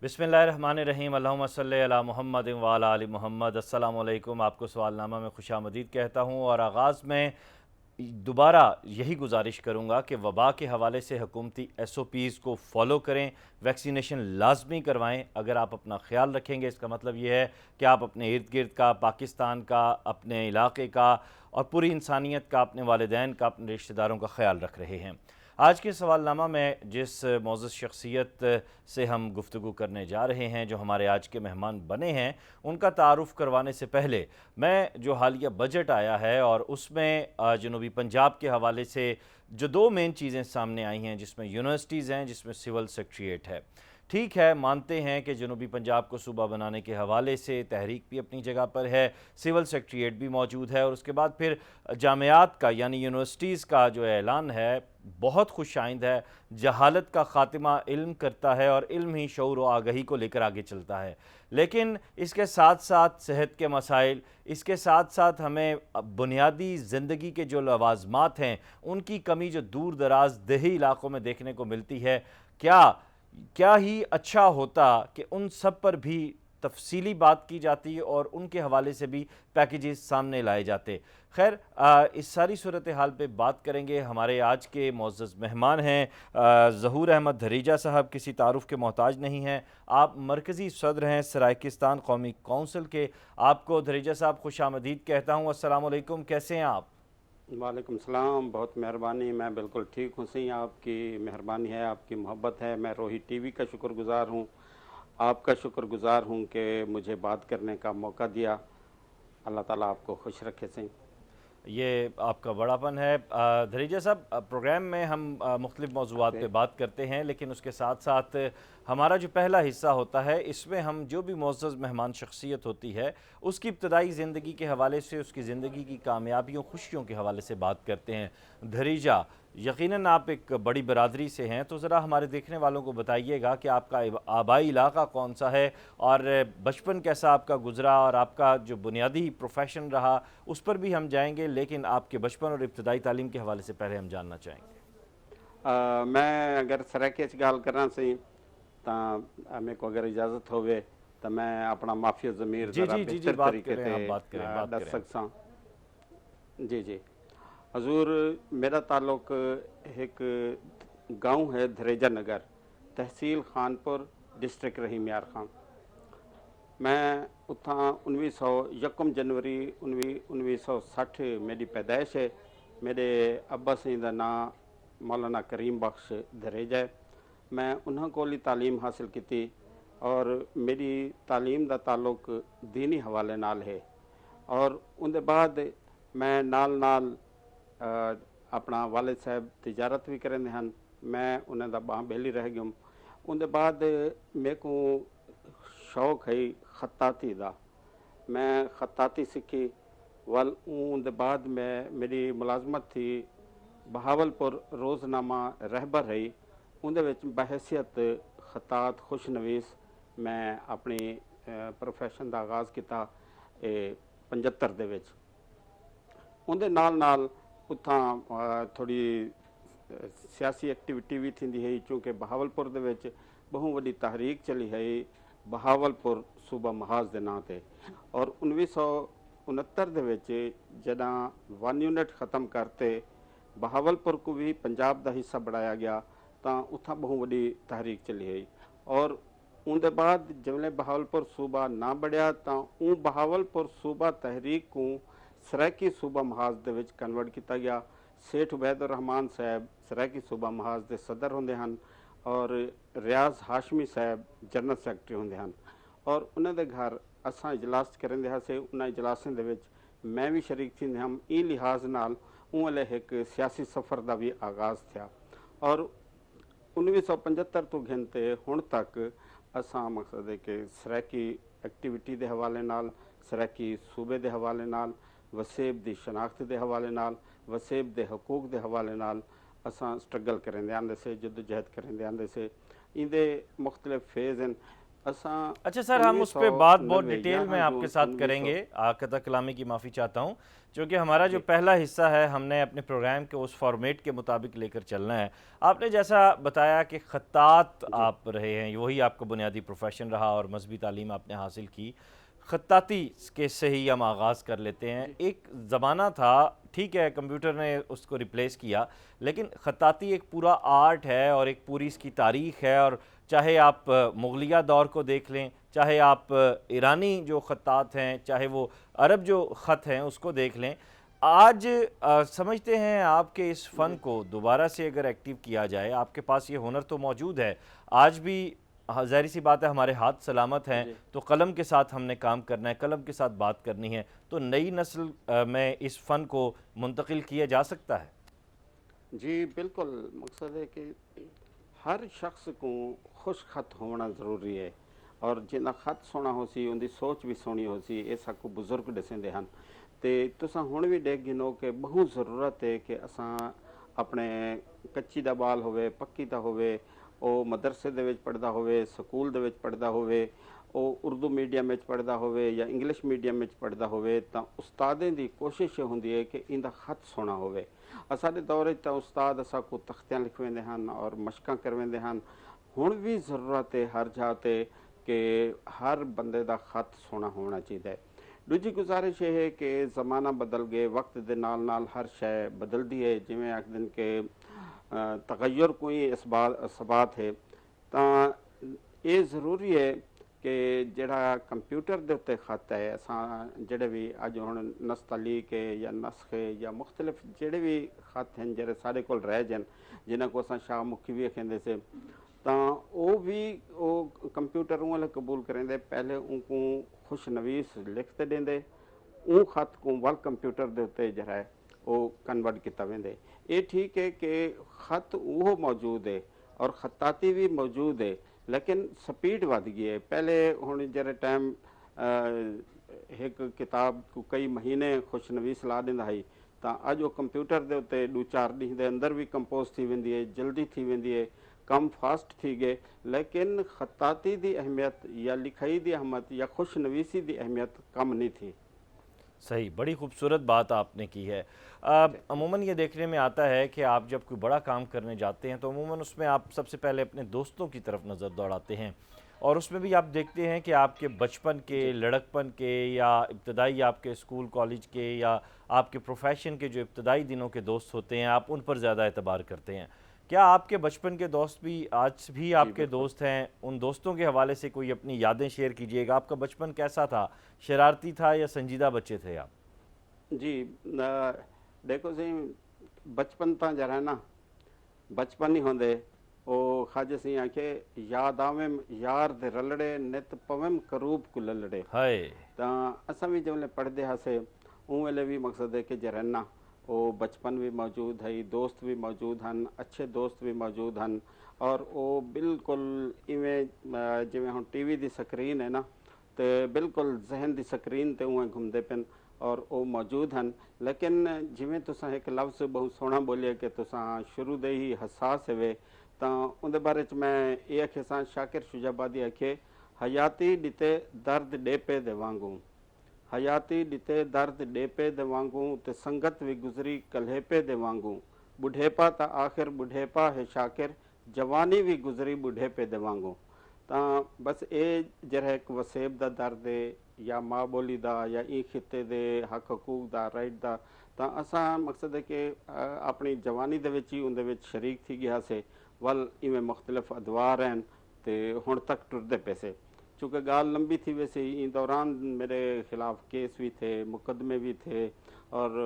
बिस्मिल्लाहिर्रहमानिर्रहीम अल्लाहुम्मा सल्लि अला मुहम्मद व अला आलि मुहम्मद। अस्सलामु अलैकुम। आपको सवालनामा में खुशामदीद कहता हूँ और आगाज़ में दोबारा यही गुजारिश करूँगा कि वबा के हवाले से हुकूमती SOPs को फ़ॉलो करें, वैक्सीनेशन लाजमी करवाएं। अगर आप अपना ख्याल रखेंगे इसका मतलब ये है कि आप अपने इर्द गिर्द का, पाकिस्तान का, अपने इलाके का और पूरी इंसानियत का, अपने वालिदैन का, अपने रिश्तेदारों का ख्याल रख रहे हैं। आज के सवालनामा में जिस मोअज़्ज़ज़ शख्सियत से हम गुफ्तगू करने जा रहे हैं, जो हमारे आज के मेहमान बने हैं, उनका तारुफ़ करवाने से पहले मैं जो हालिया बजट आया है और उसमें जनूबी पंजाब के हवाले से जो दो मेन चीज़ें सामने आई हैं, जिसमें यूनिवर्सिटीज़ हैं, जिसमें सिविल सेक्रेटेरिएट है। ठीक है, मानते हैं कि जनूबी पंजाब को सूबा बनाने के हवाले से तहरीक भी अपनी जगह पर है, सिविल सेक्रेटेरिएट भी मौजूद है और उसके बाद फिर जामियात का यानी यूनिवर्सिटीज़ का जो ऐलान है बहुत खुश आइंद है। जहालत का ख़ात्मा इल्म करता है और इल्म ही शऊर व आगही को लेकर आगे चलता है। लेकिन इसके साथ साथ सेहत के मसाइल, इसके साथ साथ हमें बुनियादी ज़िंदगी के जो लवाज़मात हैं उनकी कमी जो दूर दराज देही इलाकों में देखने को मिलती है, क्या क्या ही अच्छा होता कि उन सब पर भी तफसीली बात की जाती और उनके हवाले से भी पैकेजेस सामने लाए जाते। खैर, इस सारी सूरत हाल पे बात करेंगे। हमारे आज के मोअज़्ज़ज़ मेहमान हैं ज़हूर अहमद धरीजा साहब, किसी तारुफ़ के मोहताज नहीं हैं। आप मरकज़ी सदर हैं सराइकिस्तान कौमी कौंसिल के। आपको धरीजा साहब खुशामदीद कहता हूँ। अस्सलाम वालेकुम, कैसे हैं आप? वालेकुम सलाम, बहुत मेहरबानी। मैं बिल्कुल ठीक हूँ सही, आपकी मेहरबानी है, आपकी मोहब्बत है। मैं रोही टीवी का शुक्रगुज़ार हूँ, आपका शुक्रगुज़ार हूँ कि मुझे बात करने का मौका दिया। अल्लाह ताला आपको खुश रखे सही। ये आपका बड़ापन है। धरीजा साहब, प्रोग्राम में हम मुख्तलिफ़ मौज़ूआत पे बात करते हैं, लेकिन उसके साथ साथ हमारा जो पहला हिस्सा होता है इसमें हम जो भी मुअज़्ज़ज़ मेहमान शख्सियत होती है उसकी इब्तदाई ज़िंदगी के हवाले से, उसकी ज़िंदगी की कामयाबियों खुशियों के हवाले से बात करते हैं। धरीजा, यकीनन आप एक बड़ी बरादरी से हैं, तो ज़रा हमारे देखने वालों को बताइएगा कि आपका आबाई इलाका कौन सा है और बचपन कैसा आपका गुज़रा और आपका जो बुनियादी प्रोफेशन रहा उस पर भी हम जाएंगे, लेकिन आपके बचपन और इब्तदाई तालीम के हवाले से पहले हम जानना चाहेंगे। मैं अगर सराके च गल करा सही मेरे को अगर इजाज़त होवे तो मैं अपना माफिया ज़मीर जी ज़रा जी जी जी, बेहतर बात तरीके करें, से आप बात करें, बात दस करें। सकसा। जी जी हजूर, मेरा ताल्लुक एक गांव है धरेजा नगर, तहसील खानपुर, डिस्ट्रिक्ट रहीम यार खान। मैं उतना 1901 जनवरी 1960 मेरी पैदाइश है। मेरे अब्बा सी का नाम मौलाना करीम बख्श धरेजा है। मैं उन्होंने को तालीम हासिल की और मेरी तालीम का ताल्लुक दीनी हवाले नाल है। और उनके बाद मैं नाल नाल अपना वालिद साहब तिजारत भी करेंदे हैं। मैं उन्हें दा बाह बेली रह गया। उनके बाद मेरे को शौक है खत्ताती का। मैं खत्ताती सीखी। वल उनके बाद में मेरी मुलाजमत थी बहावलपुर रोज़नामा रहबर रही। उनके बहैसियत खतात खुशनवीस मैं अपनी प्रोफैशन का आगाज़ किया 75 दे विच। उनके नाल नाल उतां थोड़ी सियासी एक्टिविटी भी थी है, चूँकि बहावलपुर दे विच बहु वड्डी तहरीक चली है बहावलपुर सूबा महाज के नाँ से। और 1969 दे विच जदा 1 यूनिट ख़त्म करते बहावलपुर को भी पंजाब का हिस्सा बनाया गया, तो उतना बहु वड्डी तहरीक चली है। और उनके बाद जब बहावलपुर सूबा ना बढ़िया तो बहावलपुर सूबा तहरीक को सराइकी सूबा महाज दे विच कन्वर्ट किया गया। सेठ उबैदुर रहमान साहब सराइकी सूबा महाज के सदर होंगे हैं और रियाज हाशमी साहब जनरल सैकटरी होंगे हैं। और उन्होंने घर असा इजलास करेंदे हासे। उन्होंने इजलासों के मैं भी शरीक थी हम। ई लिहाज नाल उले एक सियासी सफ़र का भी आगाज़ था। और 1975 तो घिनते हुण तक असा मकसद है कि सराइकी एक्टिविटी के हवाले नाल, सराइकी सूबे के हवाले नाल, वसेब की शनाख्त के हवाले नाल, वसेब के हकूक के हवाले नाल असा स्ट्रगल करेंदे आंदे से, जदोजहद करेंदे आंदे से। इंदे मुख्तलिफ फेज़ हैं। असां अच्छा सर, हम उस पे बात बहुत 1990 डिटेल में 11 आपके जून साथ 1900 करेंगे। कतई कलामी की माफ़ी चाहता हूँ, क्योंकि हमारा जो जी पहला हिस्सा है हमने अपने प्रोग्राम के उस फॉर्मेट के मुताबिक लेकर चलना है। आपने जैसा बताया कि ख़त्तात जी आप रहे हैं, वही आपका बुनियादी प्रोफेशन रहा और मजहबी तालीम आपने हासिल की। ख़त्ताती के से ही हम आगाज़ कर लेते हैं। जी एक ज़माना था, ठीक है कंप्यूटर ने उसको रिप्लेस किया, लेकिन ख़त्ताती एक पूरा आर्ट है और एक पूरी इसकी तारीख़ है। और चाहे आप मुग़लिया दौर को देख लें, चाहे आप ईरानी जो ख़त्तात हैं, चाहे वो अरब जो ख़त हैं उसको देख लें। आज समझते हैं आपके इस फ़न जी को दोबारा से अगर एक्टिव किया जाए, आपके पास ये हुनर तो मौजूद है, आज भी ज़ाहिर सी बात है हमारे हाथ सलामत हैं, जी तो कलम के साथ हमने काम करना है, कलम के साथ बात करनी है, तो नई नस्ल में इस फ़न को मुंतकिल किया जा सकता है। जी बिल्कुल, मकसद है कि हर शख्स को खुश खत होना ज़रूरी है और जिन्ना खत सोना हो सी उनकी सोच भी सोनी हो सी, ये साकू बुजुर्ग दसेंदे हैं। तो तुसां हुण भी देख गिनो कि बहुत ज़रूरत है कि असां अपने कच्ची दा बाल होवे पक्की दा होवे, ਉਹ ਮਦਰਸੇ ਦੇ ਵਿੱਚ ਪੜ੍ਹਦਾ ਹੋਵੇ, ਸਕੂਲ ਦੇ ਵਿੱਚ ਪੜ੍ਹਦਾ ਹੋਵੇ, ਉਹ ਉਰਦੂ ਮੀਡੀਅਮ ਵਿੱਚ ਪੜ੍ਹਦਾ ਹੋਵੇ ਜਾਂ ਇੰਗਲਿਸ਼ ਮੀਡੀਅਮ ਵਿੱਚ ਪੜ੍ਹਦਾ ਹੋਵੇ, ਤਾਂ ਉਸਤਾਦਾਂ ਦੀ ਕੋਸ਼ਿਸ਼ ਹੁੰਦੀ ਹੈ ਕਿ ਇਹਦਾ ਖਤ ਸੋਹਣਾ ਹੋਵੇ। ਸਾਡੇ ਦੌਰ ਵਿੱਚ ਤਾਂ ਉਸਤਾਦ ਅਸਾਂ ਕੋ ਤਖਤੀਆਂ ਲਿਖਵਾਉਂਦੇ ਹਨ ਔਰ ਮਸ਼ਕਾਂ ਕਰਵਾਉਂਦੇ ਹਨ। ਹੁਣ ਵੀ ਜ਼ਰੂਰਤ ਹੈ ਹਰ ਜਗ੍ਹਾ 'ਤੇ ਕਿ ਹਰ ਬੰਦੇ ਦਾ ਖਤ ਸੋਹਣਾ ਹੋਣਾ ਚਾਹੀਦਾ ਹੈ। ਦੂਜੀ ਗੁਜ਼ਾਰਿਸ਼ ਇਹ ਹੈ ਕਿ ਜ਼ਮਾਨਾ ਬਦਲ ਗਏ, ਵਕਤ ਦੇ ਨਾਲ ਨਾਲ ਹਰ ਸ਼ੈ ਬਦਲਦੀ ਹੈ। ਜਿਵੇਂ ਆਖਦੇ ਕਿ तगैर कोई इसबात है, तो ये ज़रूरी है कि जड़ा कंप्यूटर के उत्ते खत है, असां जड़े भी अज हुण नस्तलीक है या नस्ख है या मुख्तलिफ जड़े भी खत हैं जड़े साढ़े कोल रह जन, जिन्हां को असां शाह मुखी भी आखेंदे से, तो वो भी वो कंप्यूटर उन कबूल करेंदे। पहले उनको खुश नवीस लिखते देंदे, उन खत को वल कंप्यूटर के उत्ते जरा है वो कन्वर्ट किया वेंदे। ये ठीक है कि खत वो मौजूद है और खताती भी मौजूद है, लेकिन स्पीड वध गई है। पहले हुण जरे टाइम एक किताब को कई महीने खुशनवीस ला दिंदा है, तो अज वो कंप्यूटर के उत्ते 2-4 ॾींहं के अंदर भी कंपोज थी वेंदी है, जल्दी थी वेंदी है, कम फास्ट थी गए। लेकिन खताती की अहमियत या लिखाई की अहमियत या खुशनवीसी की अहमियत कम नहीं थी। सही, बड़ी खूबसूरत बात आपने की है। अमूमन ये देखने में आता है कि आप जब कोई बड़ा काम करने जाते हैं तो अमूमन उसमें आप सबसे पहले अपने दोस्तों की तरफ नज़र दौड़ाते हैं, और उसमें भी आप देखते हैं कि आपके बचपन के, जी लड़कपन के या इब्तदाई आपके स्कूल कॉलेज के या आपके प्रोफेशन के जो इब्तदाई दिनों के दोस्त होते हैं, आप उन पर ज़्यादा एतबार करते हैं। क्या आपके बचपन के दोस्त भी आज भी जी आपके बिल्कुल। दोस्त हैं? उन दोस्तों के हवाले से कोई अपनी यादें शेयर कीजिएगा। आपका बचपन कैसा था? शरारती था या संजीदा बच्चे थे आप? जी देखो सी, बचपन तो जरा ना बचपन ही होंदे ਉਹ ਖੱਜ ਸੀ ਆਖੇ ਯਾਦ ਆਵੇਂ ਯਾਰ ਦੇ ਰਲੜੇ ਨਿਤ ਪਵਮ ਕਰੂਬ ਕੁ ਲਲੜੇ। हाय। ਤਾਂ ਅਸਾਂ ਵੀ ਜਦੋਂ ਪੜ੍ਹਦੇ ਹਾਸੇ ਉਹ ਵੇਲੇ ਵੀ ਮਕਸਦ ਹੈ ਕਿ ਜਰਨਾ ਉਹ ਬਚਪਨ ਵੀ ਮੌਜੂਦ ਹੈ, ਦੋਸਤ ਵੀ ਮੌਜੂਦ ਹਨ, ਅੱਛੇ ਦੋਸਤ ਵੀ ਮੌਜੂਦ ਹਨ। ਔਰ ਉਹ ਬਿਲਕੁਲ ਇਵੇਂ ਜਿਵੇਂ ਹੁਣ ਟੀਵੀ ਦੀ ਸਕਰੀਨ ਹੈ ਨਾ, ਤੇ ਬਿਲਕੁਲ ਜ਼ਹਿਨ ਦੀ ਸਕਰੀਨ ਤੇ ਉਵੇਂ ਘੁੰਮਦੇ ਪਨ और वो मौजूद हैं। लेकिन जिमें तुसां एक लफ्ज़ बहुत सोहना बोलिया कि तुसां शुरू दे ही हसास है, तो उनके बारे च मैं ये आखे सां शाकिर शुजाबादी आखे हयाती ॾिते दर्द ॾेपे दे वांगू, हयाती ॾिते दर्द ॾेपे दे वांगू, ते संगत भी गुज़री कल्हेपे दे वांगू, बुढ़ेपा ता आखिर बुढ़ेपा है शाकिर, जवानी भी गुज़री बुढ़ेपे दे वांगू। तो बस ये जरा एक वसेब का दर्द है या माँ बोली का या ई खिते के हक हकूक का राइट का, तो असा मकसद है कि अपनी जवानी दे विच ही उनदे विच शरीक थी गया से वल इवें मुख्तलिफ अदवार हैं तो हुण तक टुरदे पैसे। चूँकि गाल लंबी थी वैसे इन दौरान मेरे खिलाफ केस भी थे, मुकदमे भी थे, और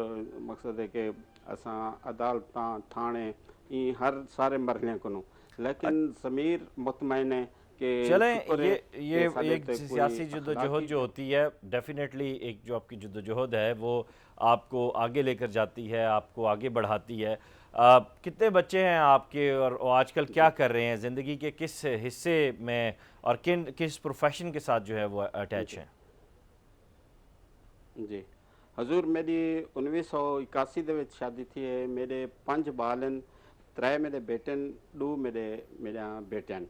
मकसद है कि असा अदालत थाने ई हर सारे मरलियाँ को, लेकिन ज़मीर मुतमैन है कि चलें, शुक्र है ये कि साडे एक ते सियासी कोई जद्दोजहद अखलाकी जो होती है, डेफिनेटली एक जो आपकी जद्दोजहद है वो आपको आगे लेकर जाती है, आपको आगे बढ़ाती है। कितने बच्चे हैं आपके, और आजकल क्या कर रहे हैं ज़िंदगी के किस हिस्से में, और किस प्रोफेशन के साथ जो है वो अटैच जी हैं? जी हजूर मेरी 1981 ਦੇ ਵਿੱਚ शादी थी है। मेरे 5 बाल हैं, 3 मेरे बेटे हैं, 2 मेरे बेटे हैं।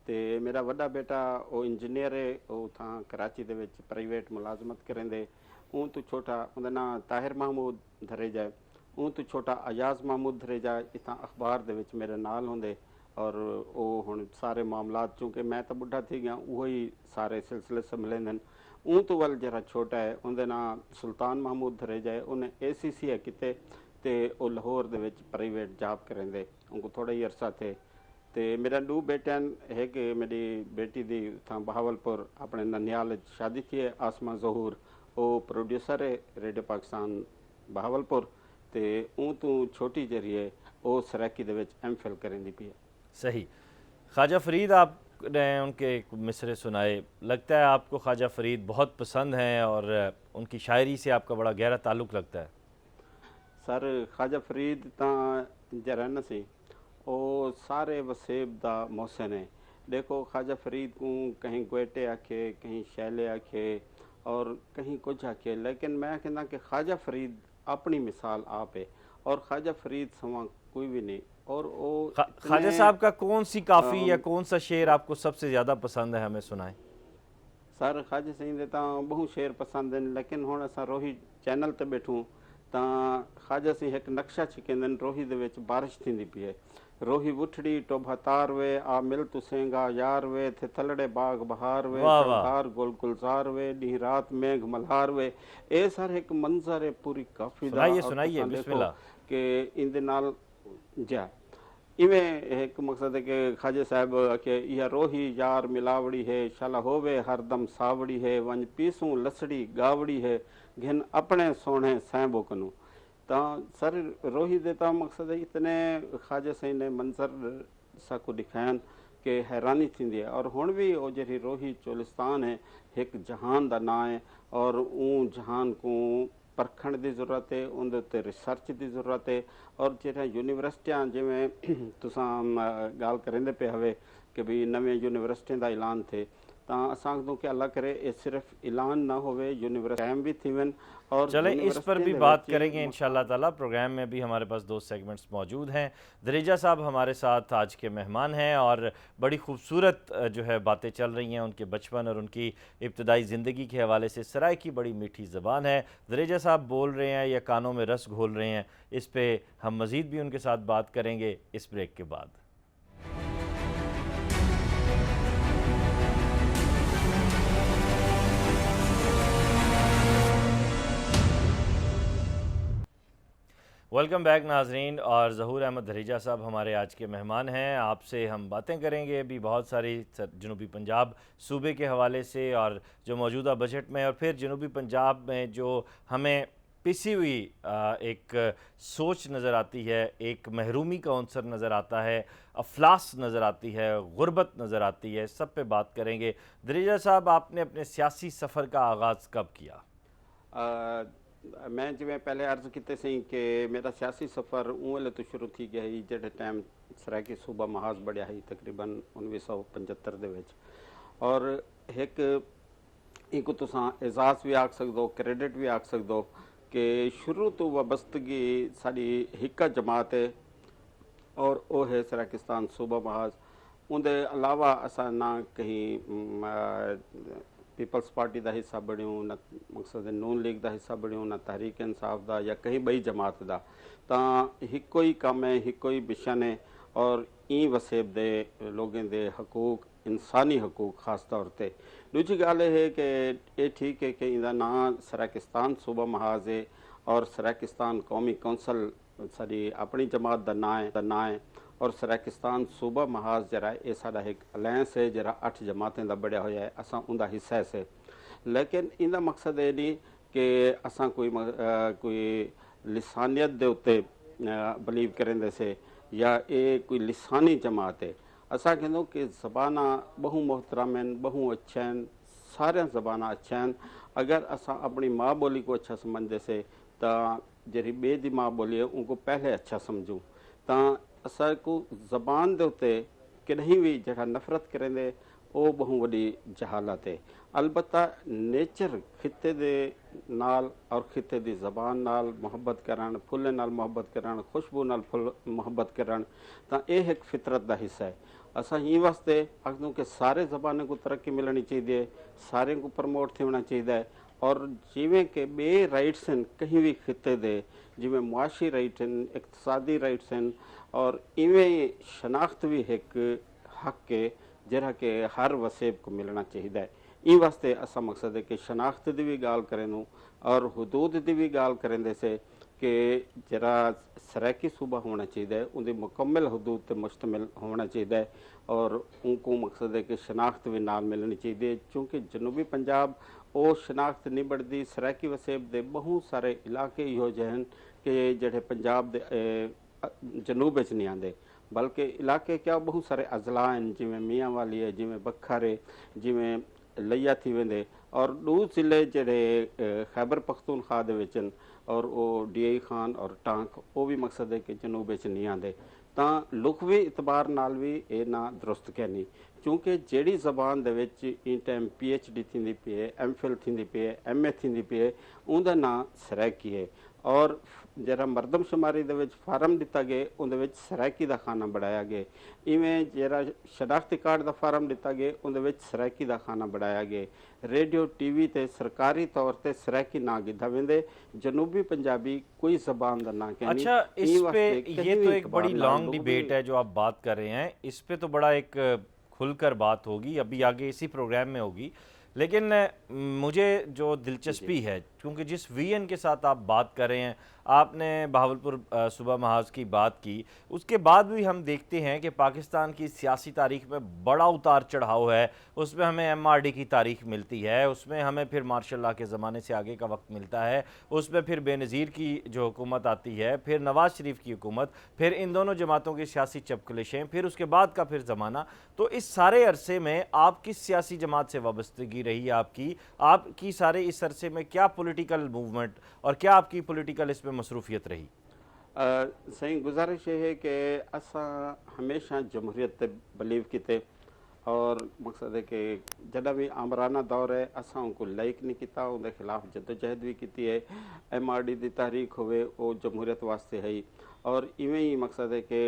ਤੇ ਮੇਰਾ ਵੱਡਾ ਬੇਟਾ ਉਹ ਇੰਜੀਨੀਅਰ ਹੈ, ਉਹ ਥਾਂ ਕਰਾਚੀ ਦੇ ਵਿੱਚ ਪ੍ਰਾਈਵੇਟ ਮੁਲਾਜ਼ਮਤ ਕਰਿੰਦੇ। ਉਹ ਤੋਂ ਛੋਟਾ ਉਹਦਾ ਨਾਂ ਤਾਹਿਰ mahmood ਧਰੇਜਾ ਹੈ। ਉਹ ਤੋਂ ਛੋਟਾ ਅਯਾਜ਼ mahmood ਧਰੇਜਾ ਇਤਾਂ ਅਖਬਾਰ ਦੇ ਵਿੱਚ ਮੇਰੇ ਨਾਲ ਹੁੰਦੇ। ਔਰ ਉਹ ਹੁਣ ਸਾਰੇ ਮਾਮਲਾਤ ਚੂੰਕਿ ਮੈਂ ਤਾਂ ਬੁੱਢਾ ਥੀ ਗਿਆ ਉਹ ਹੀ ਸਾਰੇ ਸਿਲਸਿਲੇ ਸੰਭਲੇंदन। ਉਹ ਤੋਂ ਵੱਲ ਜਿਹੜਾ ਛੋਟਾ ਹੈ ਉਹਦੇ ਨਾਂ ਸੁਲਤਾਨ mahmood ਧਰੇਜਾ ਹੈ। ਉਹਨੇ ACCA ਕੀਤੇ ਤੇ ਉਹ ਲਾਹੌਰ ਦੇ ਵਿੱਚ ਪ੍ਰਾਈਵੇਟ ਜॉब ਕਰਿੰਦੇ। ਉਹਨੂੰ ਥੋੜਾ ਹੀ ਅਰਸਾ ਥੇ ਤੇ मेरा दो बेटे है कि मेरी बेटी दी था बहावलपुर अपने ननियाल शादी थी है आसमा जहूर, वो प्रोड्यूसर है रेडियो पाकिस्तान बहावलपुर। ते ऊँ तू छोटी जरी है वो सराकी दे विच MPhil करेंदी पई है। सही। ख्वाजा फरीद आपने उनके मिसरे सुनाए, लगता है आपको ख्वाजा फरीद बहुत पसंद हैं और उनकी शायरी से आपका बड़ा गहरा ताल्लुक़ लगता है। सर ख्वाजा फरीद तां जरा न सी ਉਹ ਸਾਰੇ वसेब दा मोहसिन है। देखो ख्वाजा फरीद को कहीं गोएटे आखे, कहीं शैले आखे और कहीं कुछ आखे, लेकिन मैं कहना कि ख्वाजा फरीद अपनी मिसाल आप है और ख्वाजा फरीद समा कोई भी नहीं। और वो ख्वाजा साहब का कौन सी काफ़ी या कौन सा शेर आपको सबसे ज़्यादा पसंद है, हमें सुनाएं। सर ख्वाजा सिंह दे तां बहु शेर पसंद हैं, लेकिन हुण असां रोही चैनल ते बैठूं तां ख्वाजा सिंह एक नक्शा छिकेंदन। रोही दे विच बारिश थींदी पई है। रोही उठड़ी टोभा तार वे आ मिल तुसेंगा यार वे थे थलड़े बाग बहार वे चौकार गुल गुलजार वे डी रात मेघ मल्हार वे। ए सर एक मंजर है पूरी काफी दा। सुनाइए बिस्मिल्लाह के इंदे नाल जा इवें एक मकसद है कि ख्वाजा साहब के यह रोही यार मिलावड़ी है शाला होवे हरदम सावड़ी है वंज पीसूं लसड़ी गावड़ी है घिन अपने सोने सैंबो कनू। तो सर रोही देता मकसद है इतने ख्वाजा साईं ने मंजर साकू दिखायन कि हैरानी थींदी है। और हुण भी वो जी रोही चोलिस्तान है एक जहान का ना है और ऊँ जहान को परखण की जरूरत है, उनके उत्ते रिसर्च की जरूरत है। और जो यूनिवर्सिटियां जिमें तुसां गाल करेंदे पे हवे कि भी नवे यूनिवर्सिटियों का ऐलान थे तो असां तो कि अल्लाह करे ये सिर्फ ऐलान ना होवे, यूनिवर्सिटी कायम भी थी वन। और चले इस पर भी बात करेंगे इंशाल्लाह ताला। प्रोग्राम में भी हमारे पास 2 सेगमेंट्स मौजूद हैं। धरेजा साहब हमारे साथ आज के मेहमान हैं और बड़ी खूबसूरत जो है बातें चल रही हैं उनके बचपन और उनकी इब्तदाई ज़िंदगी के हवाले से। सराय की बड़ी मीठी ज़बान है। धरेजा साहब बोल रहे हैं या कानों में रस घोल रहे हैं, इस पर हम मज़ीद भी उनके साथ बात करेंगे इस ब्रेक के बाद। वेलकम बैक नाजरीन। और ज़हूर अहमद धरेजा साहब हमारे आज के मेहमान हैं। आपसे हम बातें करेंगे अभी बहुत सारी जनूबी पंजाब सूबे के हवाले से और जो मौजूदा बजट में, और फिर जनूबी पंजाब में जो हमें पिसी हुई एक सोच नज़र आती है, एक महरूमी का अंसर नज़र आता है, अफलास नज़र आती है, गुर्बत नज़र आती है, सब पे बात करेंगे। धरेजा साहब आपने अपने सियासी सफ़र का आगाज़ कब किया? मैं जिमें पहले अर्ज किते सी कि मेरा सियासी सफ़र उन तो शुरू थी गया ही जड़े टाइम सराकी सूबा महाज बढ़िया ही तकरीबन 1975 दे विच। और एक तुसां एजाज़ भी आख सकदो, क्रेडिट भी आख सकदो कि शुरू तो वाबस्तगी साड़ी हिक्का जमात है और वो है सराकिस्तान सूबा महाज। उनके अलावा असा ना कहीं पीपल्स पार्टी का हिस्सा बणियों, न मकसद नून लीग का हिस्सा बणियों, न तहरीक इंसाफ का या कहीं बई जमात का। तो हिको ही कम है, हिको ही मिशन है और ई वसेब दे लोगों के हकूक, इंसानी हकूक खास तौर पर। दूसरी गाल है कि ये ठीक है कि इनका ना सराकिस्तान सूबा महाज है और सराकिस्तान कौमी कौंसल साड़ी अपनी जमात का ना है और सराकिस्तान सूबा महाज जरा ये साडा एक अलायंस है जरा 8 जमातें का बढ़िया होया है, असा उनका हिस्सा है। लेकिन इनका मकसद ये नहीं कि असा कोई लिसानियत दे उत्ते बिलीव करेंदे से या ये कोई लिसानी जमात है। असा कहूँ कि ज़बाना बहु मोहतरम हैं, बहु अच्छा हैं, सारे ज़बाना अच्छा हैं। अगर असा अपनी माँ बोली को अच्छा समझते से तो जी बे दी माँ बोली है उनको पहले अच्छा समझूँ। तो असा को ज़बान दे उत्ते कहीं भी जड़ा नफरत करेंदे वो बहु वड्डी जहालत है। अलबत्ता नेचर खिते दे नाल और खिते दी ज़बान नाल मुहब्बत करन, फुल्ले नाल मुहब्बत करन, खुशबू नाल फुल मुहब्बत करन, तो यह एक फितरत का हिस्सा है। असा ही वास्ते आखदूं कि सारे ज़बाने को तरक्की मिलनी चाहिए, सारे को प्रमोट होना चाहिए। और जिमें के बे राइट्स हैं कहीं भी खिते दे, जिमें मुआशी राइट हैं, इकतसादी राइट्स हैं, और इवें शनाख्त भी एक हक के जरा के हर वसेब को मिलना चाहिए। ई वास्ते असा मकसद है कि शनाख्त की भी गाल करें और हदूद की भी गाल करें से कि जरा सराकी सूबा होना चाहिए, उनकी मुकम्मल हदूद पर मुश्तमिल होना चाहिए, और उनको मकसद है कि शनाख्त भी नाल मिलनी चाहिए। चूँकि जनूबी पंजाब वो शनाख्त नहीं बढ़ती, सराकी वसेब के बहुत सारे इलाके इहो जे हैं कि जड़े पंजाब के जनूब नहीं आते, बल्कि इलाके क्या बहुत सारे अजला हैं, जिमें मियाँ वाली है, जिमें बखर है, जिमें लैया थी वेंदे, और दो जिले जड़े खैबर पख्तूनख्वा दे विच और वो DI खान और टांक वो भी मकसद है कि जनूब नहीं आते। तो लुखवी इतबार नाल भी ये ना दुरुस्त कहनी, क्योंकि जेड़ी जबान दे विच इन टाइम PhD थींदी पई है, MPhil थींदी पई है, MA थींदी पई है, उनका ना सराकी है। और जरा मरदमशुमारी दे विच फार्म दिता गया, उनदे विच सराकी दा खाना बढ़ाया गया। इवें जरा शनाख्ती कार्ड दा फार्म दिता गया, उनदे विच सराकी दा खाना बढ़ाया गया। रेडियो TV ते सरकारी तौर ते सराकी ना गिधा वेंदे, जनूबी पंजाबी कोई जबान दा ना कहनी। अच्छा, इस पे कहीं ये भी तो एक इतबार बड़ी नाल लॉन्ग लुघवी डिबेट है जो आप बात कर रहे हैं, इस पे तो बड़ा एक खुलकर बात होगी, अभी आगे इसी प्रोग्राम में होगी। लेकिन मुझे जो दिलचस्पी है, क्योंकि जिस VN के साथ आप बात कर रहे हैं, आपने बहावलपुर सूबा महाज की बात की, उसके बाद भी हम देखते हैं कि पाकिस्तान की सियासी तारीख में बड़ा उतार चढ़ाव है। उसमें हमें MRD की तारीख मिलती है, उसमें हमें फिर मार्शल लॉ के ज़माने से आगे का वक्त मिलता है, उसमें फिर बेनज़ीर की जो हुकूमत आती है, फिर नवाज़ शरीफ की हुकूमत, फिर इन दोनों जमातों की सियासी चपकलिशें, फिर उसके बाद का फिर ज़माना। तो इस सारे अरसे में आप किस सियासी जमात से वाबस्तगी रही आपकी सारे इस अरसे में क्या पॉलिटिकल मूवमेंट और क्या आपकी पॉलिटिकल इसमें मसरूफियत रही? सही गुजारिश ये है कि असा हमेशा जमहूरियत ते बिलीव किते, और मकसद है कि जदा भी आमराना दौर है असा उनको लाइक नहीं किया, उनके खिलाफ जदोजहद भी की है। MRD की तहरीक होवे वो जमहूरियत वास्ते है, और इवें ही मकसद है कि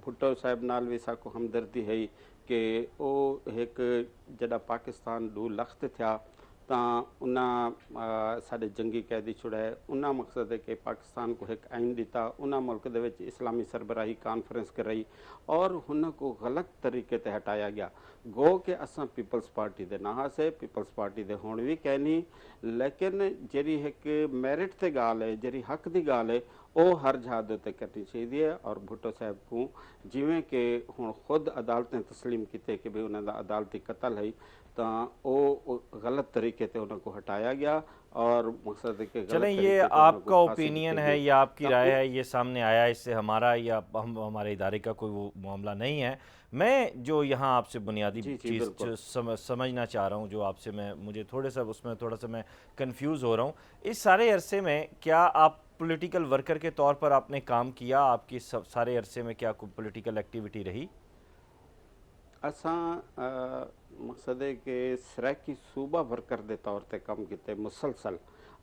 भुट्टो साहब नाल भी साको हमदर्दी है कि वो एक जदा पाकिस्तान 2 लख्त था ਤਾਂ ਉਹਨਾਂ ਸਾਡੇ जंगी कैदी छुड़ाए, उन्हें मकसद है कि पाकिस्तान को एक आइन दिता, उन्हें मुल्क दे विच इस्लामी सरबराही कॉन्फ्रेंस कराई और उनको गलत तरीके ते हटाया गया। गो के असा पीपल्स पार्टी दे ना से पीपल्स पार्टी दे हुण भी कहनी, लेकिन जी एक मैरिट ते गाल है, जी हक की गाल है, वो हर जहाद उत्ते करनी चाहिए है। और भुट्टो साहब को जिमें कि हुण खुद अदालतें तस्लीम किते कि भी उन्होंने अदालती कतल है, तो वो गलत तरीके से उनको हटाया गया, और मकसद है कि चलें, ये आपका ओपिनियन है या आपकी राय है, ये सामने आया, इससे हमारा या हमारे इदारे का कोई वो मामला नहीं है। मैं जो यहाँ आपसे बुनियादी चीज़ समझना चाह रहा हूँ, जो आपसे मुझे थोड़ा सा मैं कंफ्यूज हो रहा हूँ। इस सारे अरसे में क्या आप पॉलिटिकल वर्कर के तौर पर आपने काम किया? आपकी सारे अरसे में क्या कोई पॉलिटिकल एक्टिविटी रही? असा मकसद है कि सराकी सूबा वर्कर के तौर पर कम किए मुसलसल।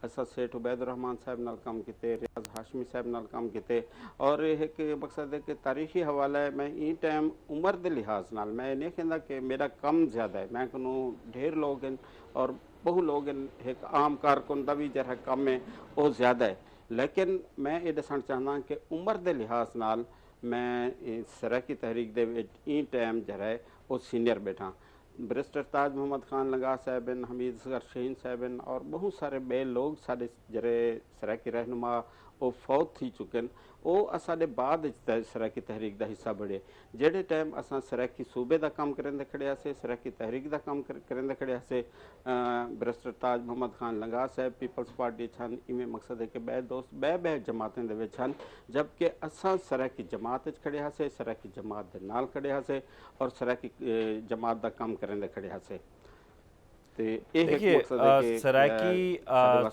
असा सेठ उबैदुर्रहमान साहब नाल कम किए, रियाज हाशमी साहब नाल कम किए, और एक मकसद है कि तारीखी हवाला है। मैं ई टाइम उम्र के लिहाज नाल मैं नहीं कहता कि मेरा कम ज़्यादा है, मैं कहूँ ढेर लोग हैं और बहु लोग हैं, एक आम कारकुन का भी जरा कम है वो ज़्यादा है, लेकिन मैं ये दसना चाहना कि उम्र के लिहाज नाल मैं सराकी तहरीक दे ई टाइम जरा है वो सीनियर बैठा। बैरिस्टर ताज मुहम्मद खान लंगा साहब, हमीद असगर शहीन साहब, और बहुत सारे बे लोग साढ़े जरे सराकी रहनुमा वो फौत थी चुके हैं, वो असाडे बाद सराकी तहरीक का हिस्सा बड़े। जेड़े टाइम असा सराकी सूबे का काम करेंदे खड़े से, सराकी तहरीक का काम करेंदे खड़े से, बैरिस्टर ताज मुहम्मद खान लंगा साहब पीपल्स पार्टी छन, इवें मकसद है कि बे दोस्त बे जमातें दे विच छन, जबकि असा सराकी जमात खड़े से, सराकी जमात दे नाल खड़े से और सराकी जमात का काम करेंदे खड़े से। देखिए, सराकी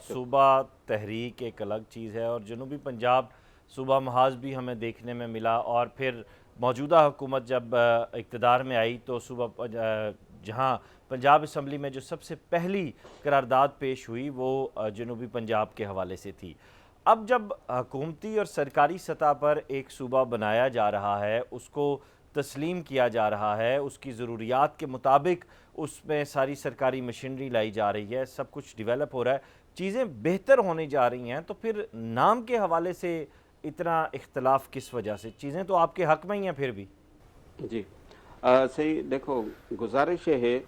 सूबा तहरीक एक अलग चीज़ है, और जनूबी पंजाब सूबा महाज भी हमें देखने में मिला, और फिर मौजूदा हुकूमत जब इक़्तिदार में आई तो सूबा जहाँ पंजाब असम्बली में जो सबसे पहली करारदाद पेश हुई वो जनूबी पंजाब के हवाले से थी। अब जब हुकूमती और सरकारी सतह पर एक सूबा बनाया जा रहा है, उसको तस्लीम किया जा रहा है, उसकी ज़रूरियात के मुताबिक उसमें सारी सरकारी मशीनरी लाई जा रही है, सब कुछ डेवलप हो रहा है, चीज़ें बेहतर होने जा रही हैं, तो फिर नाम के हवाले से इतना इख्तलाफ किस वजह से? चीज़ें तो आपके हक़ में ही हैं फिर भी। जी सही देखो, गुजारिश ये है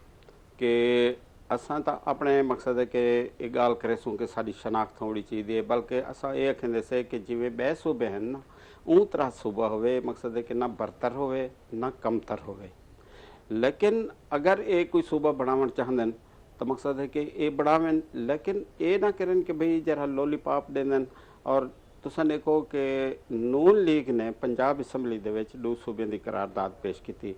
कि असां तो अपने मकसद है कि ये गाल करेसूं कि साड़ी शनाख्त होनी चाहिए, बल्कि असां ये आखेंदे से कि जिमें बे सूबे हैं ना ऊँ तरह सूबा होवे, मकसद है कि ना बरतर होवे ना कमतर होवे। लेकिन अगर ये कोई सूबा बनावण चाहंदन तो मकसद है कि ये बनावें, लेकिन ये ना करें कि भाई जरा लॉलीपॉप देंदन। और तुसां देखो कि नून लीग ने पंजाब असैम्बली दे विच 2 सूबे की करारदाद पेश की,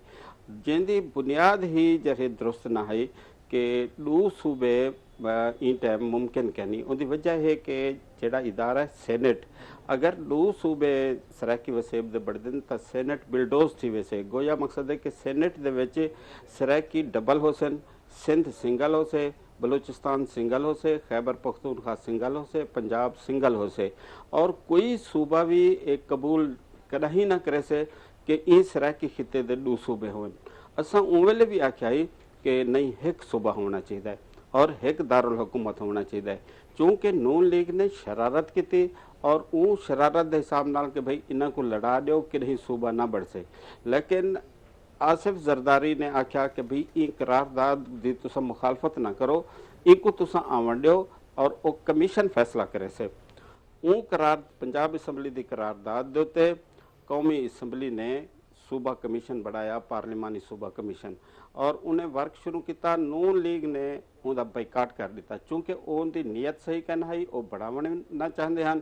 जिंदी बुनियाद ही जरे दुरुस्त ना है कि 2 सूबे ई टाइम मुमकिन कहनी। उनकी वजह है कि जेड़ा इदारा है सेनेट, अगर 2 सूबे सराकी वसेब दे बढ़दन तो सेनेट बिलडोज थी वैसे गोया। मकसद है कि सेनेट दे विच सराकी डबल हो सन, सिंध सिंगल हो से, बलूचिस्तान सिंगल हो से, खैबर पख्तूनख्वा सिंगल हो से, पंजाब सिंगल हो से। और कोई सूबा भी एक कबूल कहीं ना करे से कि ई सराकी खिते दे 2 सूबे होन। असां उन वेले भी आख्या ही कि नहीं, एक सूबा होना चाहिए और एक दारुल हुकूमत होना चाहिए, चूँकि नून लीग ने शरारत की और वो शरारत के हिसाब नाल कि भाई इन्हों को लड़ा दो कि नहीं सूबा ना बढ़ से। लेकिन आसिफ जरदारी ने आख्या कि भाई ये करारदाद की तुसा मुखालफत ना करो, इनको तुसा आवन दो और वो कमीशन फैसला करे से। वो करार पंजाब असैम्बली की करारदाद के उत्ते कौमी असैम्बली ने सूबा कमीशन बढ़ाया, पार्लिमानी सूबा कमीशन, और उन्हें वर्क शुरू किया। नून लीग ने उनका बाइकाट कर दिता, चूँकि उनकी नीयत सही कहना है, वो बढ़ावन ना चाहते हैं।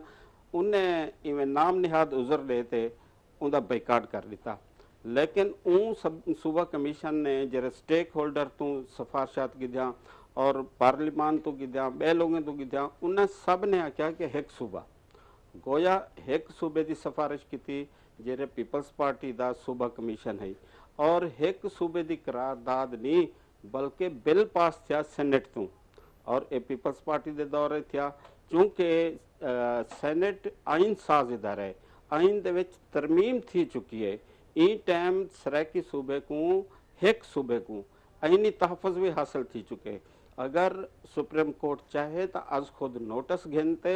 उन्हें इवें नाम निहाद उजर देते उनका बाइकाट कर दिता। लेकिन ऊँ सब सूबा कमीशन ने जरा स्टेक होल्डर तो सिफारशात गिद्या और पार्लिमान तो गिद्या, बे लोगों तो गिद्या, उन्हें सब ने आख्या कि एक सूबा गोया एक सूबे की सिफारिश की जेरे पीपल्स पार्टी का सूबा कमीशन है। और एक सूबे की करारदाद नहीं बल्कि बिल पास थिया सेनेट तो, और ये पीपल्स पार्टी के दौरे थिया, चूँकि सेनेट आइन साज इदारा है, आइन दे विच तरमीम थी चुकी है। ई टाइम सराकी सूबे को एक सूबे को आइनी तहफ़ुज़ भी हासिल थी चुके। अगर सुप्रीम कोर्ट चाहे तो आज खुद नोटिस घेनते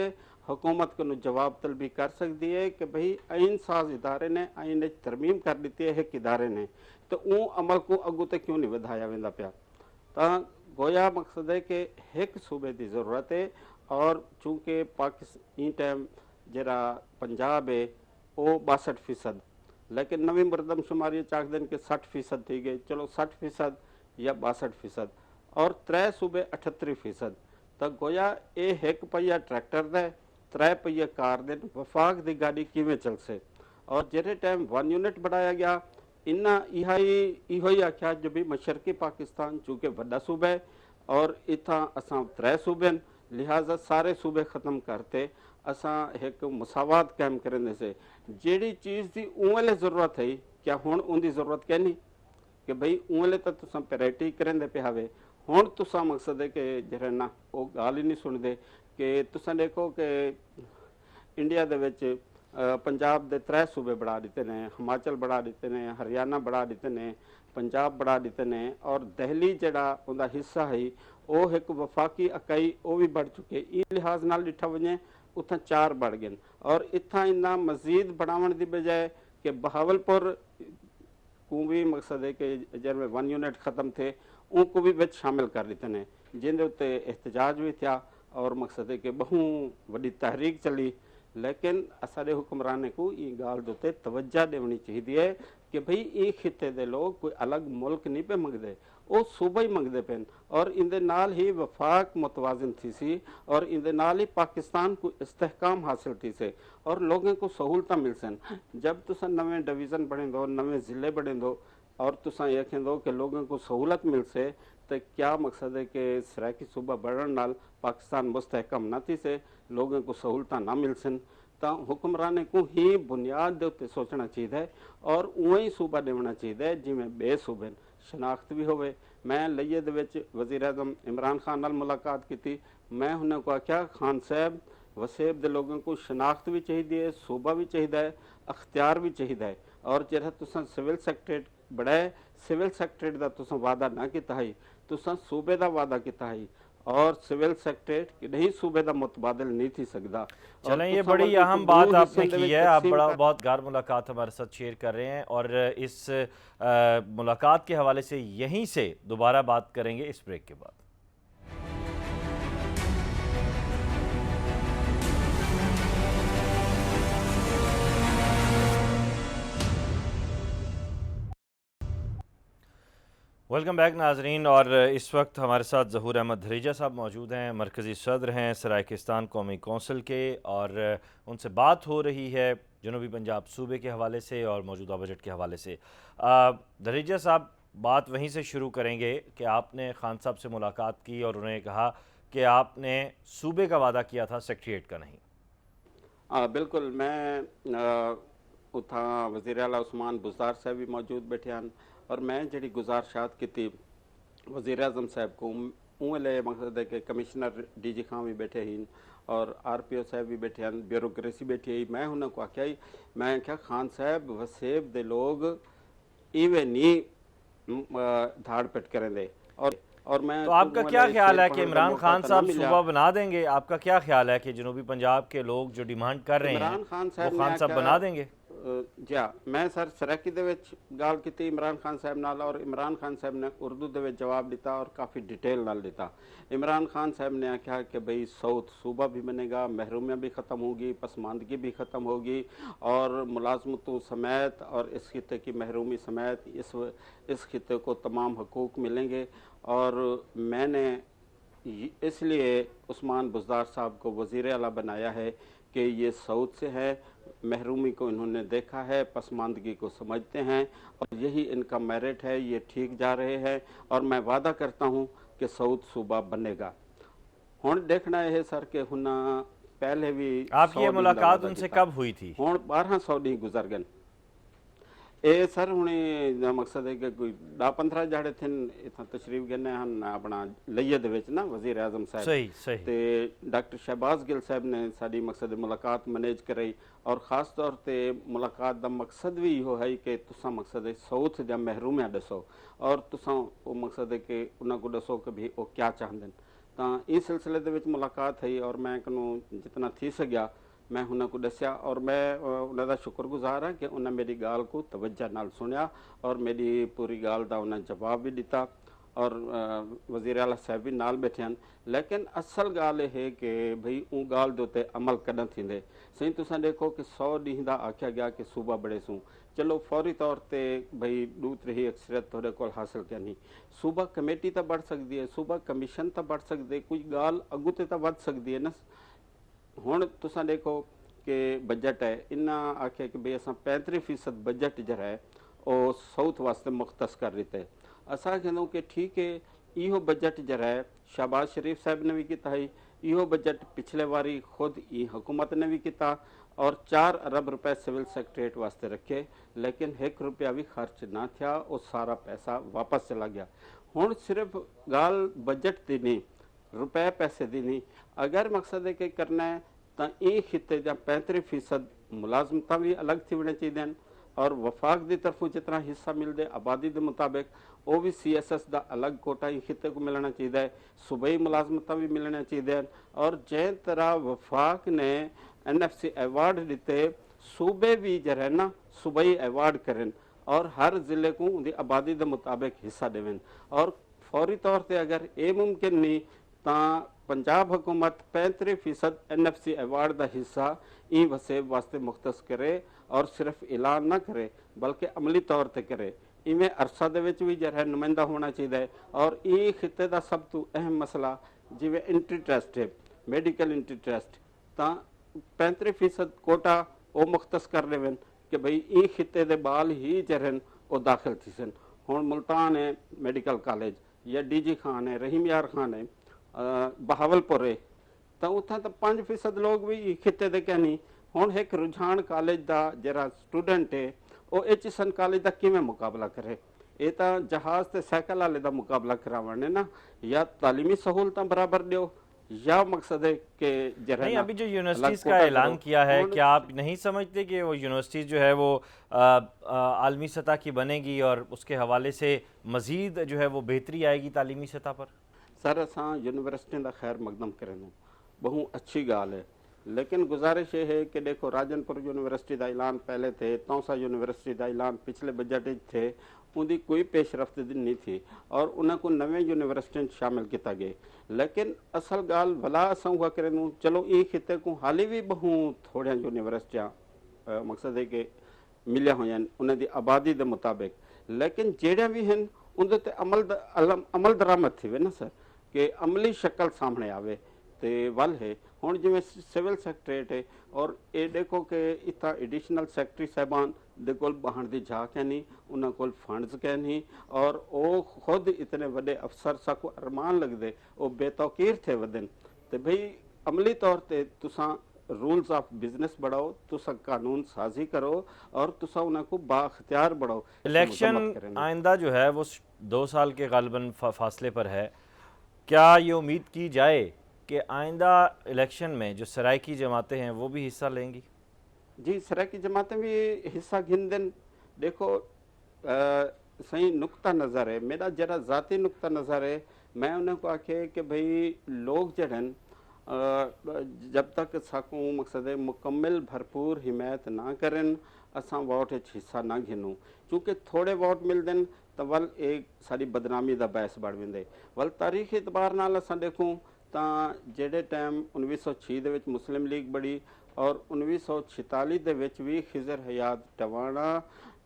हुकूमत को जवाब तलबी कर सकती है कि भाई आइन साज इदारे ने आइन तरमीम कर दी है एक इदारे ने, तो वो अमल को अगू तक क्यों नहीं वधाया वेंदा पिया। तो गोया मकसद है कि एक सूबे की ज़रूरत है। और चूँकि पाकिस्तान टाइम जरा पंजाब है वो 62%, लेकिन नवी मरदमशुमारी चाकदन के 60% थी गए, चलो 60% या 62%, और 3 सूबे 38%। तो गोया ये एक पहिया ट्रैक्टर दे 3 पहिया कार दे वफाक की गाड़ी किमें चल से। और जेरे टाइम 1 यूनिट बढ़ाया गया, इन्ना इहो ही आख्या जो भी मशरकी पाकिस्तान चूँकि वड्डा सूबा है और इतना असां 3 सूबे, लिहाजा सारे सूबे ख़त्म करते असां एक मुसावात कायम करने से जेड़ी चीज़ की उवेले ज़रूरत है क्या हुण उनकी ज़रूरत कहनी कि भाई उवेले तो तुसां पैराइटी करेंदे पे हवे, हुण तुसां मकसद है कि जरा ना वो गाल ही नहीं सुनते। कि तुसां देखो कि इंडिया दे विच पंजाब दे 3 सूबे बढ़ा दिते ने, हिमाचल बढ़ा दिते ने, हरियाणा बढ़ा दिते ने, पंजाब बढ़ा दिते ने, और दिल्ली जड़ा उनका हिस्सा है वो एक वफाकी इकाई वो भी बढ़ चुके। इस लिहाज नाल डिठा वजे उतना 4 बढ़ गए, और इतना इन्ना मजीद बढ़ावन की बजाय कि बहावलपुर को भी मकसद है कि जब 1 यूनिट ख़त्म थे उनको भी विच शामिल कर दिते ने, जिंदे उत्ते एहतजाज भी था और मकसद है कि बहु वड्डी तहरीक चली। लेकिन असाडे हुक्मराने को ये गाल दे तवज्जा देनी चाहिए है कि भाई ये खिते दे लोग कोई अलग मुल्क नहीं पे मंगते, वो सूबा ही मंगते पे, और इंदे नाल ही वफाक मुतवाजन थी सी, और इंदे नाल ही पाकिस्तान को इस्तेहकाम हासिल थी से, और लोगों को सहूलत मिल सन। जब तुसा नवे डिवीज़न बने दो, नवे ज़िले बने दो, और तुसा ये कहो कि लोगों को सहूलत मिल से, तो क्या मकसद है कि सराकी सूबा बढ़न नाल पाकिस्तान मुस्तहकम ना थी से, लोगों को सहूलत ना मिल सन। तो हुक्मराने को ही बुनियाद के उत्ते सोचना चाहिए और उवें ही सूबा देना चाहिए जिमें बे सूबे शनाख्त भी होवे। मैं लइए दे विच वज़ीर आज़म इमरान खान नाल मुलाकात की, मैं उन्हें को आख्या खान साहब वसेब दे लोगों को शनाख्त भी चाहिए, सूबा भी चाहिए, अख्तियार भी चाहिए, और जेह्ड़ा तुसां सिविल सैक्रेटरेट बनाया, सिविल सैक्रेटरेट दा तुसां वादा ना कीता है, तुसां सूबे दा वादा कीता है और सिविल सैक्रेटरेट नहीं सूबे दा मुतबादल नहीं थी सकदा। और चलें, ये तुसां बड़ी वर्गे अहम को बात दो आपने हिस्सों दे की विच है। आप तकसीम बड़ा कर बहुत गार मुलाकात हमारे साथ शेयर कर रहे हैं और इस मुलाकात के हवाले से यहीं से दोबारा बात करेंगे इस ब्रेक के बाद। वेलकम बैक नाजरीन। और इस वक्त हमारे साथ ज़हूर अहमद धरीजा साहब मौजूद हैं, मरकज़ी सदर हैं सरायकिस्तान कौमी कौंसिल के, और उनसे बात हो रही है जनूबी पंजाब सूबे के हवाले से और मौजूदा बजट के हवाले से। धरीजा साहब, बात वहीं से शुरू करेंगे कि आपने खान साहब से मुलाकात की और उन्हें कहा कि आपने सूबे का वादा किया था, सेक्रेटरीट का नहीं। बिल्कुल, मैं उथा वज़ीर आला उस्मान बुज़दार साहब भी मौजूद बैठे हैं और मैं जी गुजारिशात की वज़ीर आज़म साहब को उहे मकसद है कि कमिश्नर DG खां भी बैठे ही और RPO साहब भी बैठे हैं, ब्यूरोक्रेसी बैठी है। मैं उन्होंने आख्या ही, मैं क्या खान साहब वसेब दे लोग इवे नहीं धाड़ पिट करेंदे। और मैं तो आपका क्या ख्याल है कि इमरान खान साहब सूबा बना देंगे? आपका क्या ख्याल है कि जनूबी पंजाब के लोग जो डिमांड कर रहे हैं इमरान खान वो साहब खान साहब बना देंगे? जी, मैं सर सराकी दे विच गाल की इमरान खान साहब नाल और इमरान खान साहब ने उर्दू दे विच जवाब दिता और काफ़ी डिटेल नाल दिता। इमरान खान साहब ने आख्या कि भाई साउथ सूबा भी बनेगा, महरूमियाँ भी ख़त्म होगी, पसमानदगी भी ख़त्म होगी और मुलाजमतों समेत और इस खिते की महरूमी समेत इस खिते को तमाम हकूक़ मिलेंगे। और मैंने इसलिए उस्मान बुज़दार साहब को वज़ीर आला बनाया है कि ये साउथ से है, महरूमी को इन्होंने देखा है, पसमानदगी को समझते हैं और यही इनका मेरिट है, ये ठीक जा रहे हैं और मैं वादा करता हूँ कि साउथ सूबा बनेगा। हुण देखना है सर कि हुन पहले भी आपकी ये मुलाकात उनसे कब हुई थी? हुण 1200 ॾींहं गुजर गए। ए सर हुणे मकसद है कि कोई 10-15 जाड़े थिन इतना तशरीफ गए हैं अपना लइये दे विच ना वज़ीर आज़म साहब सही सही ते डॉक्टर शहबाज गिल साहब ने साड़ी मकसद मुलाकात मैनेज कराई और ख़ास तौर पे मुलाकात का मकसद भी इहो है कि तुसा मकसद है साउथ जा महरूमिया दसो और तुसा वो मकसद है कि उन्होंने को दसो कि भी वो क्या चाहते हैं। तो इस सिलसिले दे विच मुलाकात है और मैं कनो जितना थी सकिया मैं उन्होंने को दसिया और मैं उन्होंने शुक्रगुजार हाँ कि उन्हें मेरी गाल को तवज्जो नाल सुनिया और मेरी पूरी गाल का उन्हें जवाब भी दिता और वज़ीर आला साहब भी नाल बैठे हैं। लेकिन असल गाल है कि भाई उन गाल दे उत्ते अमल कदों थींदे। सही तुसां देखो कि 100 ॾींहं दा आख्या गया कि सूबा बड़े सूं, चलो फौरी तौर पर भाई दूत रही अक्सरियत थोड़े को हासिल करनी, सूबा कमेटी तो बढ़ सकती है, सूबा कमीशन तो बढ़ सकती है, कोई गाल अगू ते तो वध सकती है ना। हुण तुसां देखो कि बजट है, इन्ना आख्या कि भाई असां 35% बजट जो है वो साउथ वास्ते मुख्तस कर दिते। असां कहूँ कि ठीक है, इहो बजट जो है शहबाज शरीफ साहब ने भी किया है, इहो बजट पिछले वारी खुद ई हुकूमत ने भी किया और 4 अरब रुपए सिविल सेक्रेटरीट वास्ते रखे, लेकिन 1 रुपया भी खर्च ना थिया, वो सारा पैसा वापस चला गया। हुण सिर्फ गाल बजट की नहीं, रुपए पैसे की नहीं, अगर मकसद है कि करना है तो ये खिते जा 35% मुलाजमत भी अलग थी होने चाहिए और वफाक की तरफों जितना हिस्सा मिलते आबादी के मुताबिक वो भी CSS का अलग कोटा ही खिते को मिलना चाहिए, सूबाई मुलाजमत भी मिलना चाहिए और जै तरह वफाक ने NFC अवार्ड दिते, सूबे भी जो है ना सूबाई अवार्ड करें और हर ज़िले को उनकी आबादी के मुताबिक हिस्सा देवें। और फौरी तौर पर अगर ये मुमकिन नहीं तो पंजाब हुकूमत 35% NFC अवार्ड का हिस्सा ई वसेब वास्ते मुख्तस करे और सिर्फ ऐलान ना करे बल्कि अमली तौर पर करे। इवें अरसा दे विच भी जो है नुमाइंदा होना चाहिए और ये खिते का सब तो अहम मसला जिवें इंट्री ट्रस्ट है, मेडिकल इंट्री ट्रस्ट, तो 35% कोटा वो मुख्तस कर देवें कि भाई ये खिते के बाल ही जरन वो दाखिल थी सन। हुण मुल्तान है मेडिकल कॉलेज या DG खान है, रहीम यार खान है, बहावलपुर है, तो उतना तो 5% लोग भी खिते दे क्या नहीं। हुण एक रुझान कॉलेज का जरा स्टूडेंट है वो HSN कॉलेज का किवें मुकाबला करे? ये तो जहाज़ ते साइकिल वाले का मुकाबला करावने ना, या तालीमी सहूलतां बराबर दो या मकसद है कि जरा नहीं, ना अभी जो अलग यूनिवर्सिटीज़ का कोटा ऐलान करो किया है, हुण क्या आप नहीं समझते कि वो यूनिवर्सिटीज़ जो है वो आलमी सतह की बनेगी और उसके हवाले से मज़ीद जो है वो बेहतरी आएगी तालीमी सतह पर? सर असां यूनिवर्सिटियों का खैर मकदम करें बहु अच्छी गाल है, लेकिन गुजारिश ये है कि देखो राजनपुर यूनिवर्सिटी का ऐलान पहले थे, तौसा यूनिवर्सिटी का ऐलान पिछले बजट थे, उनकी कोई पेशरफ्त नहीं थी और उनको नवे यूनिवर्सिटियों शामिल किया गया। लेकिन असल गाल भला असां उहा करें चलो ई खिते को हाली भी बहु थोड़ा यूनिवर्सिटियां मकसद है कि मिलिया हुई उन्होंने आबादी के मुताबिक, लेकिन जड़िया भी हैं उनके ते अमल दरामद थी वे ना सर कि अमली शक्ल सामने आवे ते वल है हुण जिवें सिविल सैकटरेट है और ये देखो कि इतना एडिशनल सैकटरी साहबान दे कोल बहण दी जाक है नहीं, उन्होंने कोल फंड्स कै नहीं और वो खुद इतने बड़े अफसर साकू अरमान लगते वो बेतौकीर थे वदन ते भाई अमली तौर पर तुसां रूल्स ऑफ बिजनेस बढ़ाओ, तुसा कानून साजी करो और तुसा उनको बाख्तियार बढ़ाओ। इलेक्शन आइंदा जो है वो 2 साल के गालिबन फासले पर है। क्या ये उम्मीद की जाए कि आइंदा इलेक्शन में जो सराइकी जमातें हैं वो भी हिस्सा लेंगी? जी सराइकी जमातें भी हिस्सा गिन दिन देखो सही नुक्ता नज़र है, मेरा जरा ज़ाती नुक्ता नज़र है, मैं उन्हें को आखे कि भाई लोग जड़न जब तक साकू मकसद है मुकम्मल भरपूर हिमायत ना करें असा वोट हिस्सा ना गिनूँ, चूँकि थोड़े वोट मिलते तो वल एक सारी बदनामी का बैस बढ़ वेंदे। वल तारीखी एतबार नाल असां देखूँ तो जेड़े टाइम 1906 मुस्लिम लीग बड़ी और 1946 भी खिजर हयात टवाणा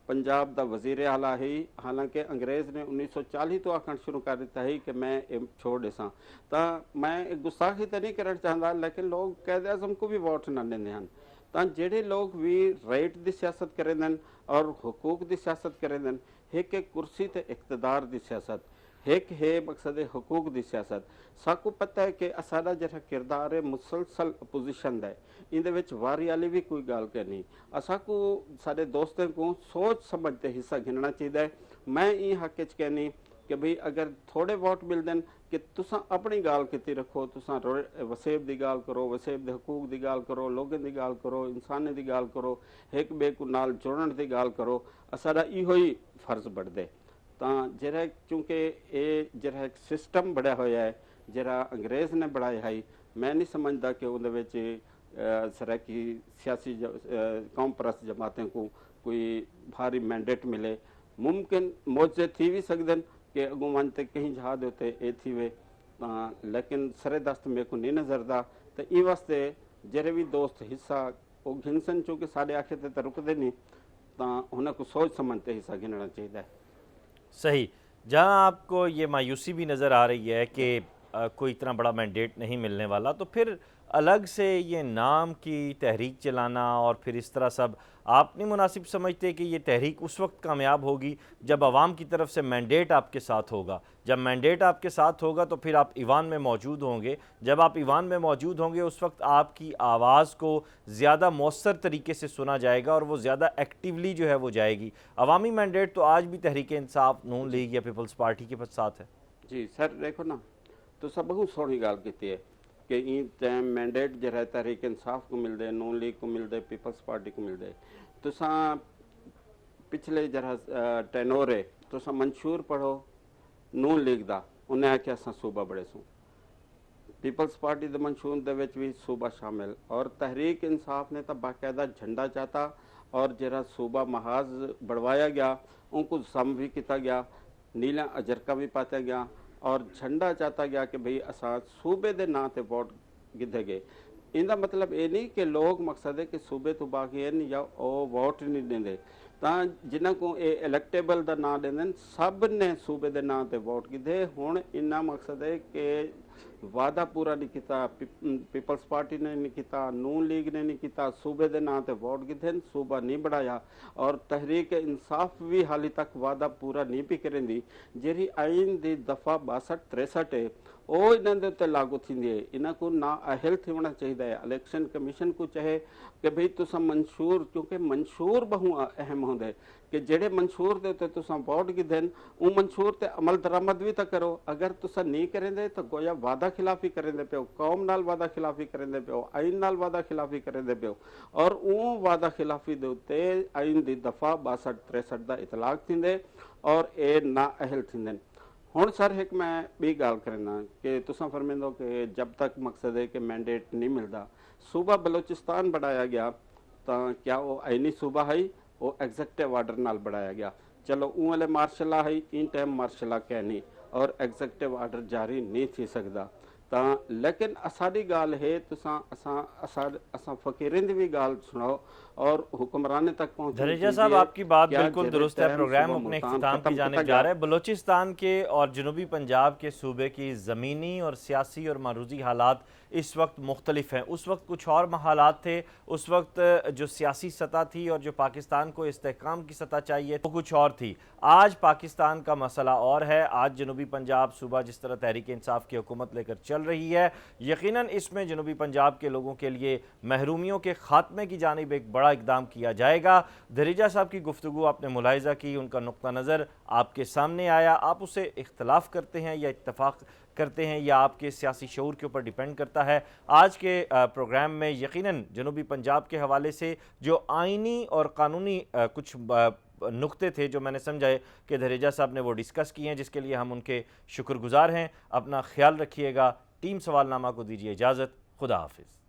पंजाब का वजीर आला ही, हालांकि अंग्रेज़ ने 1940 तो आखण शुरू कर दिता है कि मैं छोड़ देसा, तो मैं एक गुस्साखी तो नहीं करना चाहता, लेकिन लोग कैद आज़म को भी वोट ना देंगे हैं तो जेडे लोग भी राइट की सियासत करें और हकूक की सियासत करें, एक कुर्सी ते इकतदार की सियासत, एक है मकसद हकूक की सियासत। साकू पता है कि साडा जरा किरदार है मुसलसल अपोजिशन का, इन वारी वाली भी कोई गाल करनी, असाकू साडे दोस्तों को सोच समझते हिस्सा गिनना चाहिए। मैं ये हक च कहनी कि भाई अगर थोड़े वोट मिलते हैं कि तुसा अपनी गाल की रखो, तुसा वसेब की गाल करो, वसेब के हकूक की गाल करो, लोगों की गाल करो, इंसाने की गाल करो, एक बे को नाल जुड़न की गाल करो, साडा इहो ही फर्ज बढ़ते। तो जरा चूँकि ये जरा एक सिस्टम बढ़िया होया है जरा अंग्रेज़ ने बढ़ाया है, मैं नहीं समझता कि उन्हें सराकी सियासी कौम परस्त जमातें को कोई भारी मैंडेट मिले। मुमकिन मौजे थी भी सकते कि अगू वन ते कहीं जहाज होते ए थी वे, लेकिन सरे दस्त मेरे को नहीं नजरदा। तो इ वास्ते जरे भी दोस्त हिस्सा वो गिनसन चूँकि साढ़े आखे ते रुकते नहीं, तो उन्हें को सोच समझते हिस्सा गिनना चाहिए। सही। जहाँ आपको ये मायूसी भी नज़र आ रही है कि कोई इतना बड़ा मैंडेट नहीं मिलने वाला, तो फिर अलग से ये नाम की तहरीक चलाना और फिर इस तरह सब आप नहीं मुनासिब समझते कि ये तहरीक उस वक्त कामयाब होगी जब आवाम की तरफ से मैंडेट आपके साथ होगा? जब मैंडेट आपके साथ होगा तो फिर आप ईवान में मौजूद होंगे, जब आप ईवान में मौजूद होंगे उस वक्त आपकी आवाज़ को ज़्यादा मौसर तरीके से सुना जाएगा और वो ज़्यादा एक्टिवली जो है वो जाएगी। अवामी मैंडेट तो आज भी तहरीक इंसाफ, नून लीग या पीपल्स पार्टी के साथ है। जी सर देखो ना, तो सब बहुत सोहनी गाल की है कि ई टाइम मैंडेट जो है तहरीक इंसाफ को मिलते, नून लीग को मिलते, पीपल्स पार्टी को मिलते। तुसा पिछले जरा टेनोर है तुसा मंशूर पढ़ो नून लीग का, उन्हें आख्या असा सूबा बड़े सूँ, पीपल्स पार्टी के मंशूर भी सूबा शामिल, और तहरीक इंसाफ ने तो बाकायदा झंडा चाहता और जरा सूबा महाज बढ़वाया गया, उनको सम भी किया गया, नीला अजरका भी पाता गया और झंडा चाहता गया कि भाई असा सूबे के नाँ से वोट गिधे गए। इनका मतलब ये नहीं कि लोग मकसद है कि सूबे तो बाकी हैं या वो वोट नहीं देंगे, तो जिन्हों को ये इलैक्टेबल का नाम देंगे सब ने सूबे के नाँ से वोट गिधे। हुण इन्ना मकसद है कि वादा पूरा नहीं किया, पीपल्स पार्टी ने नहीं किया, नून लीग ने नहीं किया, सूबे के नाँ से वोट गिधे, सूबा नहीं बढ़ाया और तहरीक इंसाफ भी हाली तक वादा पूरा नहीं भी करेंदी। जी आइन की दफ़ा 62-63 है ਉਹ ਇਹਨਾਂ ਦੇ ਉੱਤੇ ਲਾਗੂ थींदी है। इन्हां को ना अहल थियणा चाहिए है। इलेक्शन कमीशन को चाहे कि भई तुसां मंशूर, क्योंकि मंशूर बहु अहम होंदे कि जेड़े मंशूर दे उत्ते तुसां वोट गिंदे वो मंशूर ते अमल दरामद भी तो करो। अगर तुसां नहीं करेंदे तो गोया वादा खिलाफी करेंदे पियो, कौम नाल वादा खिलाफी करेंदे पियो, आइन नाल वादा खिलाफी करेंदे पियो। और वो वादा खिलाफी दे उत्ते आइन दी दफ़ा 62-63 दा इतलाक थींदे और ये ना अहल थींदे। हुण सर एक मैं भी गल करना कि तुसां फरमाइंदो कि जब तक मकसद है कि मैंडेट नहीं मिलता, सूबा बलोचिस्तान बढ़ाया गया तो क्या वो आईनी सूबा है, वो एग्जैक्टिव आर्डर नाल बढ़ाया गया। चलो ऊँ वाले मार्शला है, इन टाइम मार्शला कहनी और एग्जैक्टिव आर्डर जारी नहीं थी सकता। तो लेकिन असाडी गाल है तुसां असां फकीरें दी भी गाल सुनाओ और हुक्मराने तक पहुँचो। धरेजा साहब, आपकी बात बिल्कुल दुरुस्त है। प्रोग्राम अपने इख्तिताम की जानिब जा रहा है। बलूचिस्तान के और जनूबी पंजाब के सूबे की ज़मीनी और सियासी और मारूजी हालात इस वक्त मुख्तलिफ हैं। उस वक्त कुछ और हालात थे। उस वक्त जो सियासी सतह थी और जो पाकिस्तान को इस्तेहकाम की सतह चाहिए वो कुछ और थी। आज पाकिस्तान का मसला और है। आज जनूबी पंजाब सूबा जिस तरह तहरीक इंसाफ की हुकूमत लेकर चल रही है, यकीनन इसमें जनूबी पंजाब के लोगों के लिए महरूमियों के खात्मे की जानिब एक बड़ा इकदाम किया जाएगा। धरीजा साहब की गुफ्तगू आपने मुलाहिजा की, उनका नुक्ता नज़र आपके सामने आया। आप उसे इख्तलाफ करते हैं या इत्तफाक करते हैं या आपके सियासी शऊर के ऊपर डिपेंड करता है। आज के प्रोग्राम में यकीनन जनूबी पंजाब के हवाले से जो आइनी और कानूनी कुछ नुक्ते थे जो मैंने समझाए कि धरेजा साहब ने वो डिस्कस किए हैं, जिसके लिए हम उनके शुक्रगुजार हैं। अपना ख्याल रखिएगा। टीम सवालनामा को दीजिए इजाज़त। खुदा हाफिज़।